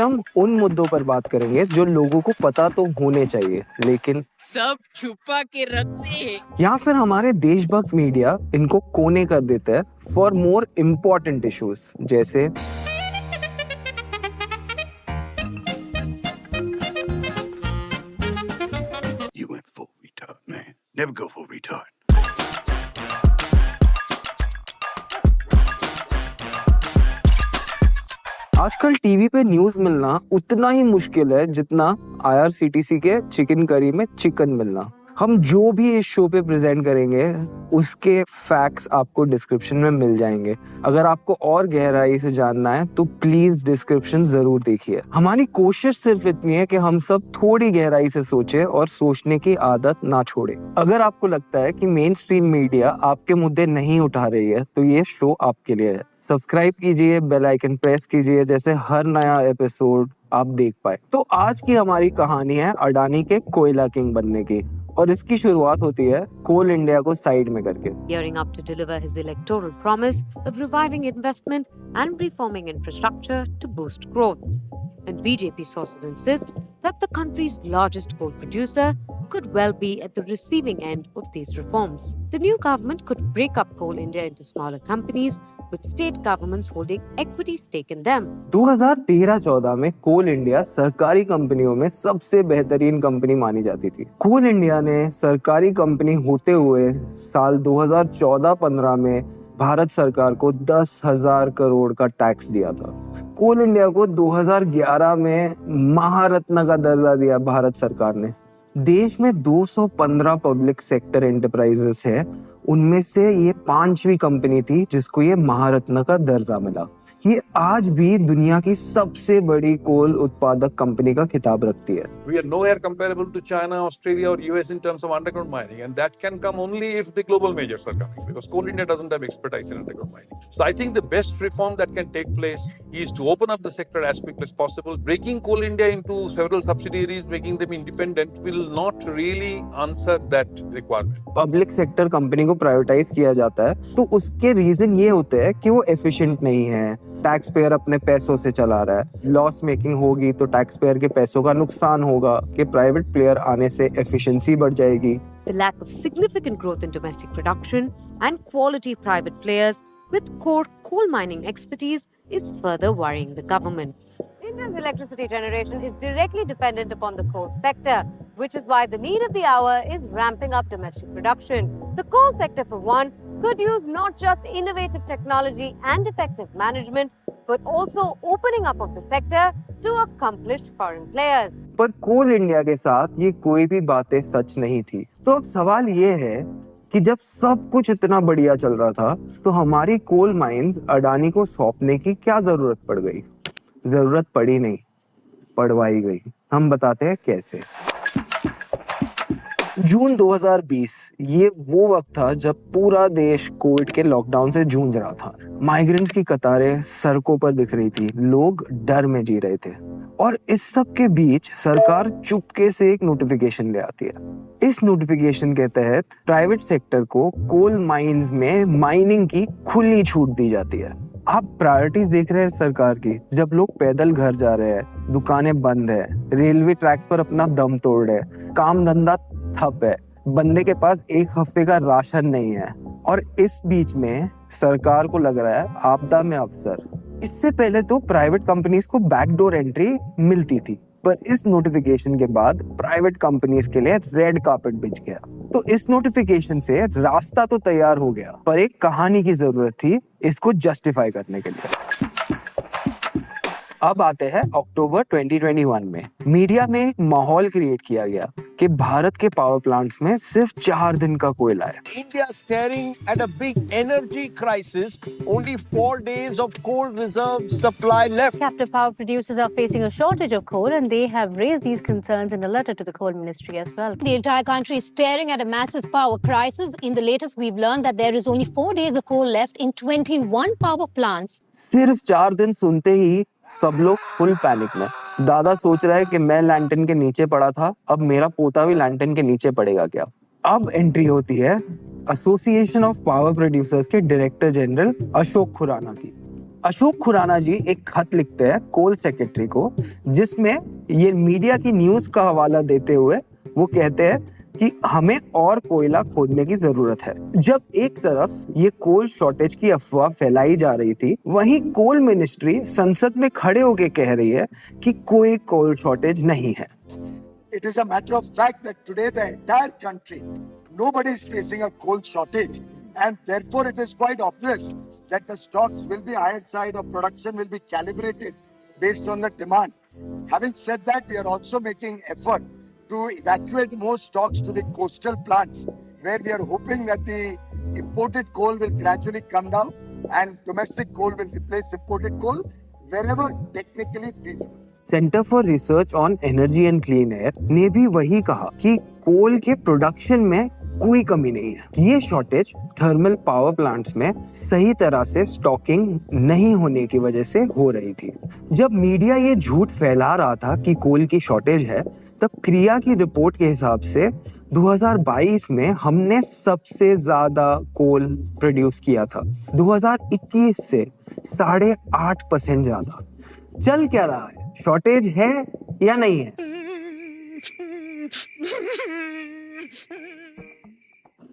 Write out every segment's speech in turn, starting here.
हम उन मुद्दों पर बात करेंगे जो लोगों को पता तो होने चाहिए लेकिन सब छुपा के रखते हैं, या फिर हमारे देशभक्त मीडिया इनको कोने कर देता है फॉर मोर इम्पोर्टेंट इश्यूज जैसे You went full retard, man. Never go full retard. आजकल टीवी पे न्यूज मिलना उतना ही मुश्किल है जितना IRCTC के चिकन करी में चिकन मिलना। हम जो भी इस शो पे प्रेजेंट करेंगे उसके फैक्ट्स आपको डिस्क्रिप्शन में मिल जाएंगे। अगर आपको और गहराई से जानना है तो प्लीज डिस्क्रिप्शन जरूर देखिए। हमारी कोशिश सिर्फ इतनी है कि हम सब थोड़ी गहराई से सोचें और सोचने की आदत ना छोड़े। अगर आपको लगता है कि मेन स्ट्रीम मीडिया आपके मुद्दे नहीं उठा रही है तो ये शो आपके लिए है। सब्सक्राइब कीजिए, बेल आइकन प्रेस कीजिए जैसे हर नया एपिसोड आप देख पाए। तो आज की हमारी कहानी है अडानी के कोयला किंग बनने की और इसकी शुरुआत होती है कोल इंडिया को साइड में करके। Gearing up to deliver his electoral promise of reviving investment and reforming infrastructure to boost growth. And BJP sources insist that the country's largest coal producer could well be at the receiving end of these reforms. The new government could break up Coal India into smaller companies with state governments holding equity stake in them. 2013-14 में कोल India सरकारी कंपनियों में सबसे बेहतरीन company मानी जाती थी। कोल India ने सरकारी कंपनी होते हुए साल 2014-15 में भारत सरकार को 10,000 करोड़ का टैक्स दिया था। कोल इंडिया को 2011 में महारत्न का दर्जा दिया भारत सरकार ने। देश में 215 पब्लिक सेक्टर एंटरप्राइजेस है, उनमें से ये 5वीं कंपनी थी जिसको ये महारत्न का दर्जा मिला। ये आज भी दुनिया की सबसे बड़ी कोल उत्पादक कंपनी का खिताब रखती है। We are nowhere comparable to China, Australia or US in terms of underground mining, and that can come only if the global majors are coming, because Coal India doesn't have expertise in underground mining. So I think the best reform that can take place is to open up the sector as quickly as possible. Breaking Coal India into several subsidiaries, making them independent will not really answer that requirement. Public sector company को privatise किया जाता है तो उसके reason ये होते हैं कि वो एफिशिएंट नहीं है, टैक्स पेयर अपने पैसों से चला रहा है, लॉस मेकिंग होगी तो टैक्स पेयर के पैसों का नुकसान होगा कि प्राइवेट प्लेयर आने से एफिशिएंसी बढ़ जाएगी। The lack of significant growth in domestic production and quality private players with core coal mining expertise is further worrying the government. India's electricity generation is directly dependent upon the coal sector, which is why the need of the hour is ramping up domestic production. The coal sector, for one, could use not just innovative technology and effective management, but also opening up of the sector to accomplished foreign players. पर कोल India के साथ ये कोई भी बातें सच नहीं थी। तो अब सवाल ये है कि जब सब कुछ इतना बढ़िया चल रहा था तो हमारी कोल माइंस अडानी को सौंपने की क्या जरूरत पड़ गई? जरूरत पड़ी नहीं, पड़वाई गई। हम बताते हैं कैसे। जून 2020 ये वो वक्त था जब पूरा देश कोविड के लॉकडाउन से जूझ रहा था। माइग्रेंट्स की कतारें सड़कों पर दिख रही थी, लोग डर में जी रहे थे और इस सब के बीच सरकार चुपके से एक नोटिफिकेशन ले आती है। इस नोटिफिकेशन के तहत प्राइवेट सेक्टर को कोल माइंस में माइनिंग की खुली छूट दी जाती है। आप प्रायोरिटीज देख रहे हैं सरकार की, जब लोग पैदल घर जा रहे हैं, दुकानें बंद है, रेलवे ट्रैक्स पर अपना दम तोड़ रहे हैं, काम धंधा ठप है, बंदे के पास एक हफ्ते का राशन नहीं है और इस बीच में सरकार को लग रहा है आपदा में अवसर। इससे पहले तो प्राइवेट कंपनीज को बैकडोर एंट्री मिलती थी, पर इस नोटिफिकेशन के बाद प्राइवेट कंपनीज के लिए रेड कार्पेट बिछ गया। तो इस नोटिफिकेशन से रास्ता तो तैयार हो गया, पर एक कहानी की जरूरत थी इसको जस्टिफाई करने के लिए। अब आते हैं अक्टूबर 2021 में। मीडिया में एक माहौल क्रिएट किया गया कि भारत के पावर प्लांट्स में सिर्फ 4 दिन का कोयला है। India staring at a big energy crisis. Only 4 days of coal reserve supply left. Captive power producers are facing a shortage of coal and they have raised these concerns in a letter to the coal ministry as well. The entire country is staring at a massive power crisis. In the latest, we've learned that there is only 4 days of coal left in 21 power plants. सिर्फ 4 दिन सुनते ही सब लोग full panic में। दादा सोच रहा है कि मैं लैंटन के नीचे पड़ा था, अब मेरा पोता भी लैंटन के नीचे पड़ेगा क्या? अब एंट्री होती है एसोसिएशन ऑफ पावर प्रोड्यूसर्स के डायरेक्टर जनरल अशोक खुराना की। अशोक खुराना जी एक खत लिखते हैं कोल सेक्रेटरी को, जिसमें ये मीडिया की न्यूज का हवाला देते हुए वो कहते हैं कि हमें और कोयला खोदने की जरूरत है। जब एक तरफ ये कोल शॉर्टेज की अफवाह फैलाई जा रही थी, वहीं कोल मिनिस्ट्री संसद में खड़े होकर कह रही है कि कोई कोल शॉर्टेज नहीं है। It is a matter of fact that today the entire country, nobody is facing a coal shortage, and therefore it is quite obvious that the stocks will be higher side or production will be calibrated based on the demand. Having said that, we are also making effort to evacuate more stocks to the coastal plants, where we are hoping that the imported coal will gradually come down and domestic coal will replace imported coal wherever technically feasible. Centre for research on energy and clean air ने भी वही कहा कि कोल के production में कोई कमी नहीं है। ये शॉर्टेज थर्मल पावर प्लांट्स में सही तरह से स्टॉकिंग नहीं होने की वजह से हो रही थी। जब मीडिया ये झूठ फैला रहा था कि कोल की शॉर्टेज है, तब क्रिया की रिपोर्ट के हिसाब से 2022 में हमने सबसे ज्यादा कोल प्रोड्यूस किया था, 2021 से 8.5% ज्यादा। चल क्या रहा है? शॉर्टेज है या नहीं है?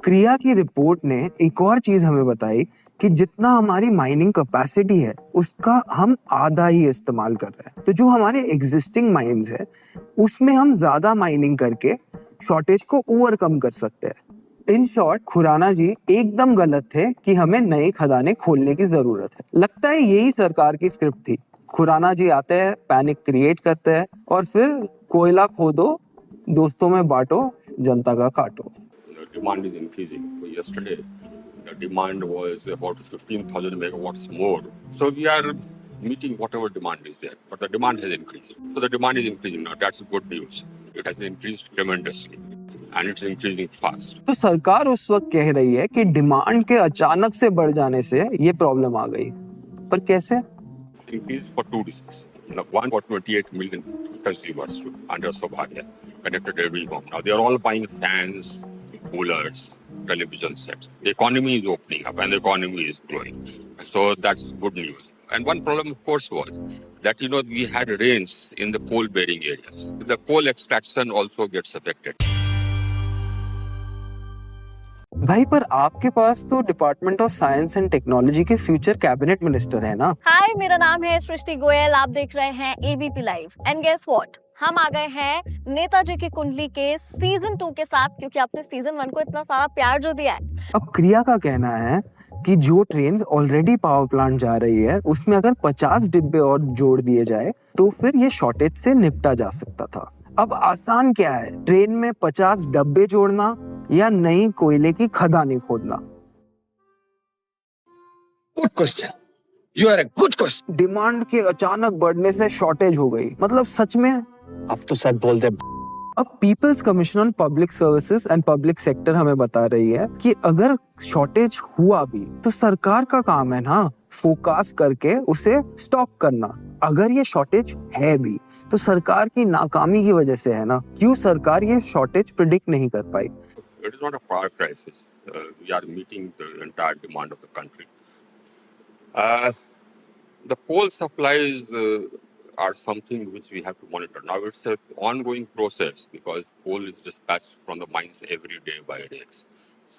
क्रिया की रिपोर्ट ने एक और चीज हमें बताई कि जितना हमारी माइनिंग कैपेसिटी है उसका हम आधा ही इस्तेमाल कर रहे हैं। तो जो हमारे एग्जिस्टिंग माइंस है उसमें हम ज्यादा माइनिंग करके शॉर्टेज को ओवरकम कर सकते हैं। इन शॉर्ट, खुराना जी एकदम गलत थे कि हमें नई खदानें खोलने की जरूरत है। लगता है यही सरकार की स्क्रिप्ट थी। खुराना जी आते हैं, पैनिक क्रिएट करते हैं और फिर कोयला खोदो, दोस्तों में बांटो, जनता का काटो। The demand is increasing. So yesterday, the demand was about 15,000 megawatts more. So we are meeting whatever demand is there, but the demand has increased. So the demand is increasing now. That's good news. It has increased tremendously, and it's increasing fast. तो सरकार उस वक्त कह रही है कि demand के अचानक से बढ़ जाने से ये प्रॉब्लम आ गई, पर कैसे? Increased for two reasons. One, for 28 million consumers under Saubhagya connected every home. Now they are all buying fans, coolers, television sets. The economy is opening up and the economy is growing. So that's good news. And one problem, of course, was that, we had rains in the coal-bearing areas. The coal extraction also gets affected. भाई, पर आपके पास तो department of science and technology के future cabinet minister है ना? हाय, मेरा नाम है सृष्टि गोयल। आप देख रहे हैं ABP live. And guess what, हम आ गए हैं नेताजी की कुंडली के सीजन 2 के साथ, क्योंकि आपने सीजन 1 को इतना सारा प्यार जो दिया है। अब क्रिया का कहना है कि जो ट्रेन्स ऑलरेडी पावर प्लांट जा रही है उसमें अगर 50 डिब्बे और जोड़ दिए जाए तो फिर ये शॉर्टेज से निपटा जा सकता था। अब आसान क्या है, ट्रेन में 50 डब्बे जोड़ना या नई कोयले की खदानें खोदना? Good question, you are a good question. Demand के अचानक बढ़ने से शॉर्टेज हो गई, मतलब सच में? अब तो सब बोल दे। अब people's commission on public services and public sector हमें बता रही है कि अगर शॉर्टेज हुआ भी तो सरकार का काम है ना फोकस करके उसे स्टॉक करना। अगर ये शॉर्टेज है भी तो सरकार की नाकामी की वजह से है ना। क्यों सरकार ये शॉर्टेज प्रिडिक्ट नहीं कर पाई? It is not a power crisis. We are meeting the entire demand of the country. The coal supplies are something which we have to monitor. Now it's an ongoing process because coal is dispatched from the mines every day by rigs.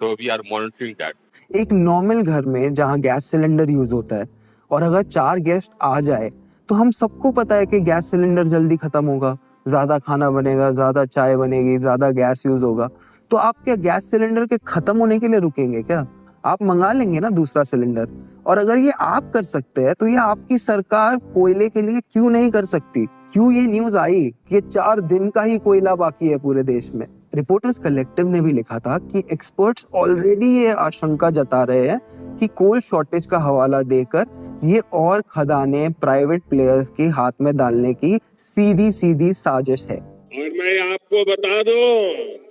So we are monitoring that. एक normal घर में जहाँ gas cylinder use होता है और अगर 4 guest आ जाए तो हम सबको पता है कि गैस सिलेंडर जल्दी खत्म होगा, ज्यादा खाना बनेगा, ज्यादा चाय बनेगी, ज्यादा गैस यूज होगा। तो आप क्या गैस सिलेंडर के खत्म होने के लिए रुकेंगे क्या? आप मंगा लेंगे ना दूसरा सिलेंडर। और अगर ये आप कर सकते हैं तो ये आपकी सरकार कोयले के लिए क्यों नहीं कर सकती? क्यों ये न्यूज आई कि 4 दिन का ही कोयला बाकी है पूरे देश में? रिपोर्टर्स कलेक्टिव ने भी लिखा था कि एक्सपर्ट्स ऑलरेडी ये आशंका जता रहे हैं कि कोल शॉर्टेज का हवाला देकर ये और खदानें प्राइवेट प्लेयर्स के हाथ में डालने की सीधी साजिश है। और मैं आपको बता दूं,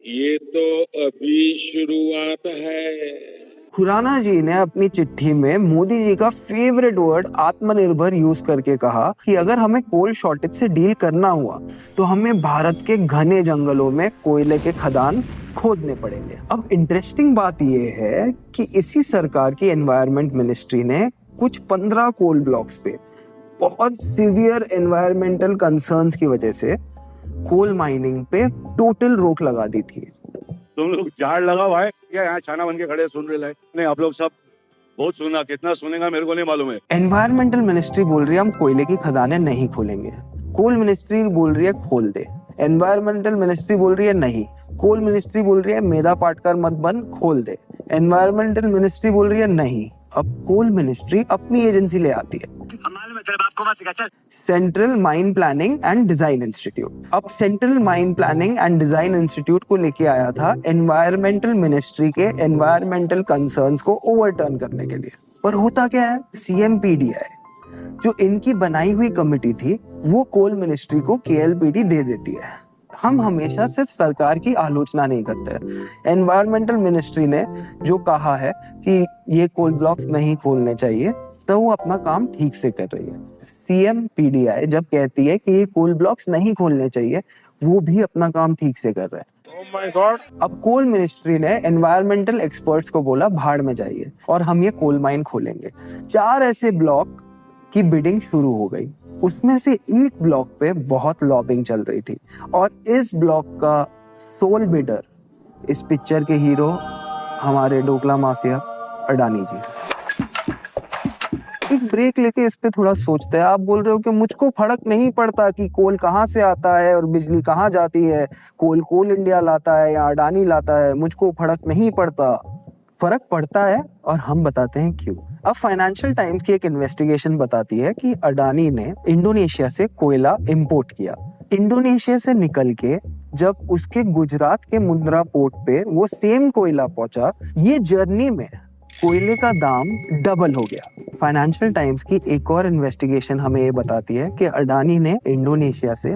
ये तो अभी शुरुआत है। खुराना जी ने अपनी चिट्ठी में मोदी जी का फेवरेट वर्ड आत्मनिर्भर यूज करके कहा कि अगर हमें कोल शॉर्टेज से डील करना हुआ तो हमें भारत के घने जंगलों में कोयले के खदान खोदने पड़ेंगे। अब इंटरेस्टिंग बात यह है कि इसी सरकार की एनवायरनमेंट मिनिस्ट्री ने कुछ 15 कोल ब्लॉक्स पे बहुत सीवियर एनवायरमेंटल कंसर्न्स की वजह से कोल माइनिंग पे टोटल रोक लगा दी थी। तुम लोग झाड़ लगा भाई, क्या यहाँ छाना बन के खड़े सुन रहे हैं? नहीं, आप लोग सब बहुत सुना, कितना सुनेगा मेरे को नहीं मालूम है। एनवायरमेंटल मिनिस्ट्री बोल रही है हम कोयले की खदानें नहीं खोलेंगे, कोल मिनिस्ट्री बोल रही है खोल दे। एनवायरमेंटल मिनिस्ट्री बोल रही है नहीं, कोल मिनिस्ट्री बोल रही है मेधा पाटकर मत बन, खोल दे। एनवायरमेंटल मिनिस्ट्री बोल रही है नहीं। अब कोल मिनिस्ट्री अपनी एजेंसी ले आती है, central mine planning and design institute. अब central mine planning and design institute को लेके आया था एनवायरमेंटल मिनिस्ट्री के एनवायरमेंटल कंसर्न्स को ओवरटर्न करने के लिए। पर होता क्या है, CMPDI जो इनकी बनाई हुई कमेटी थी वो कोल मिनिस्ट्री को KLPD दे देती है। हम हमेशा सिर्फ सरकार की आलोचना नहीं करते। एनवायरमेंटल मिनिस्ट्री ने जो कहा है कि ये कोल ब्लॉक्स नहीं खोलने चाहिए तो वो अपना काम ठीक से कर रही है। CMPDI जब कहती है कि ये कोल ब्लॉक्स नहीं खोलने चाहिए, वो भी अपना काम ठीक से कर रहा है। Oh my God! अब कोल मिनिस्ट्री ने एनवायरमेंटल एक्सपर्ट्स को बोला भाड़ में जाइए और हम ये कोल माइन खोलेंगे। 4 ऐसे ब्लॉक की बिडिंग शुरू हो गई, उसमें से एक ब्लॉक पे बहुत लॉबिंग चल रही थी और इस ब्लॉक का सोल बिडर, इस पिक्चर के हीरो हमारे डोकला माफिया अडानी जी। एक ब्रेक लेके इस पे थोड़ा सोचते हैं। आप बोल रहे हो कि मुझको फर्क नहीं पड़ता कि कोल कहाँ से आता है और बिजली कहाँ जाती है, कोल इंडिया लाता है या अडानी लाता है, मुझको फर्क नहीं पड़ता। फर्क पड़ता है और हम बताते हैं क्यों। अब फाइनेंशियल टाइम्स की एक इन्वेस्टिगेशन बताती है कि अडानी ने इंडोनेशिया से कोयला इंपोर्ट किया। इंडोनेशिया से निकल के जब उसके गुजरात के मुंद्रा पोर्ट पे वो सेम कोयला पहुंचा, ये जर्नी में कोयले का दाम डबल हो गया। फाइनेंशियल टाइम्स की एक और इन्वेस्टिगेशन हमें ये बताती है कि अडानी ने इंडोनेशिया से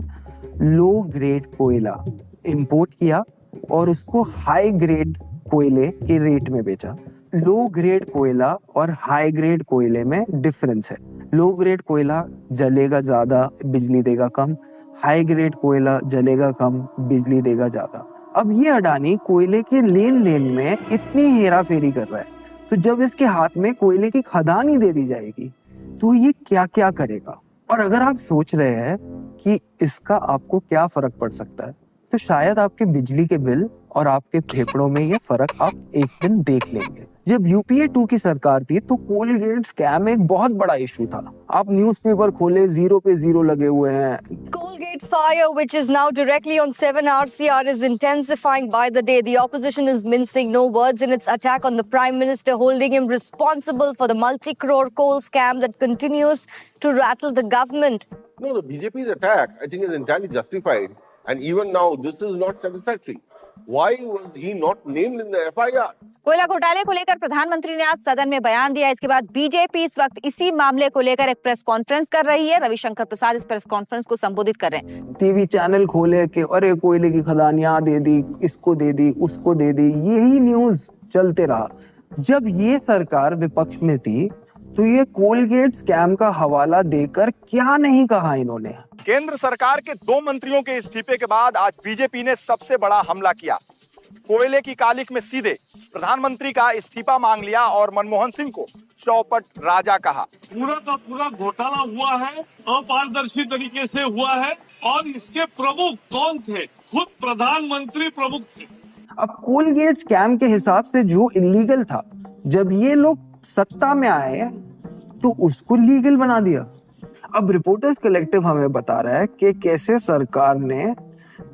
लो ग्रेड कोयला इंपोर्ट किया और उसको हाई ग्रेड कोयले के रेट में बेचा। लो ग्रेड कोयला और हाई ग्रेड कोयले में डिफरेंस है। लो ग्रेड कोयला जलेगा ज्यादा, बिजली देगा कम। हाई ग्रेड कोयला जलेगा कम, बिजली देगा ज्यादा। अब ये अडानी कोयले के लेन देन में इतनी हेरा फेरी कर रहा है, तो जब इसके हाथ में कोयले की खदान ही दे दी जाएगी तो ये क्या क्या करेगा। और अगर आप सोच रहे हैं कि इसका आपको क्या फर्क पड़ सकता है, तो शायद आपके बिजली के बिल और आपके फेफड़ों में ये फर्क आप एक दिन देख लेंगे। जब UPA 2 की सरकार थी तो कोलगेट स्कैम एक बहुत बड़ा इशू था। आप न्यूज़पेपर खोले, 0 पे 0 लगे हुए हैं। Colgate fire, which is now directly on 7RCR, is intensifying by the day. The opposition is mincing no words in its attack on the Prime Minister, holding him responsible for the multi-crore coal scam that continues to rattle the government. No, the BJP's attack, I think, is entirely justified. And even now, this is not satisfactory. Why was he not named in the FIR? कोयला घोटाले को लेकर प्रधानमंत्री ने आज सदन में बयान दिया। इसके बाद बीजेपी इस वक्त इसी मामले को लेकर एक प्रेस कॉन्फ्रेंस कर रही है। रविशंकर प्रसाद इस प्रेस कॉन्फ्रेंस को संबोधित कर रहे हैं। टीवी चैनल खोले कि अरे कोयले की खदान यहाँ दे दी, इसको दे दी, उसको दे दी, यही न्यूज चलते रहा। जब ये सरकार विपक्ष में थी तो ये कोलगेट स्कैम का हवाला देकर क्या नहीं कहा इन्होंने। केंद्र सरकार के 2 मंत्रियों के इस्तीफे के बाद आज बीजेपी ने सबसे बड़ा हमला किया। कोयले की कालिख में सीधे प्रधानमंत्री का इस्तीफा मांग लिया और मनमोहन सिंह को चौपट राजा कहा। पूरा का पूरा घोटाला हुआ है, अपारदर्शी तरीके से हुआ है और इसके प्रमुख कौन थे? खुद प्रधानमंत्री प्रमुख थे। अब कोलगेट स्कैम के हिसाब से जो इलीगल था, जब ये लोग सत्ता में आए तो उसको लीगल बना दिया। अब रिपोर्टर्स कलेक्टिव हमें बता रहा है कि कैसे सरकार ने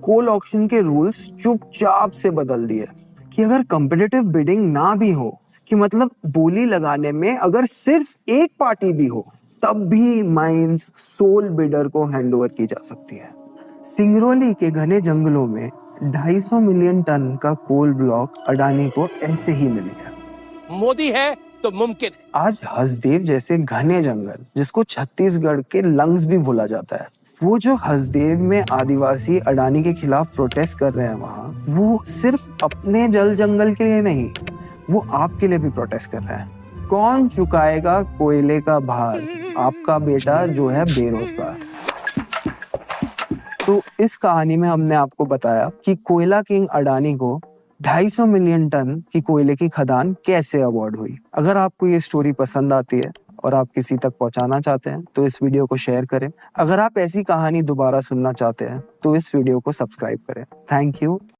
कोल ऑक्शन के रूल्स चुपचाप से बदल दिए कि अगर कंपिटिटिव बिडिंग ना भी हो, कि मतलब बोली लगाने में अगर सिर्फ एक पार्टी भी हो, तब भी माइंस सोल बिडर को हैंडओवर की जा सकती है। सिंगरौली के घने जंगलों में 250 मिलियन टन का कोल ब्लॉक अडानी को ऐसे ही मिल गया। मोदी है तो मुमकिन है। आज हसदेव जैसे घने जंगल, जिसको छत्तीसगढ़ के लंग्स भी बोला जाता है, वो जो हसदेव में आदिवासी अडानी के खिलाफ प्रोटेस्ट कर रहे हैं वहाँ, वो सिर्फ अपने जल जंगल के लिए नहीं, वो आपके लिए भी प्रोटेस्ट कर रहे हैं। कौन चुकाएगा कोयले का भार? आपका बेटा जो है बेरोजगार। तो इस कहानी में हमने आपको बताया कि कोयला किंग अडानी को 250 मिलियन टन की कोयले की खदान कैसे अवार्ड हुई। अगर आपको ये स्टोरी पसंद आती है और आप किसी तक पहुंचाना चाहते हैं तो इस वीडियो को शेयर करें। अगर आप ऐसी कहानी दोबारा सुनना चाहते हैं तो इस वीडियो को सब्सक्राइब करें। Thank you.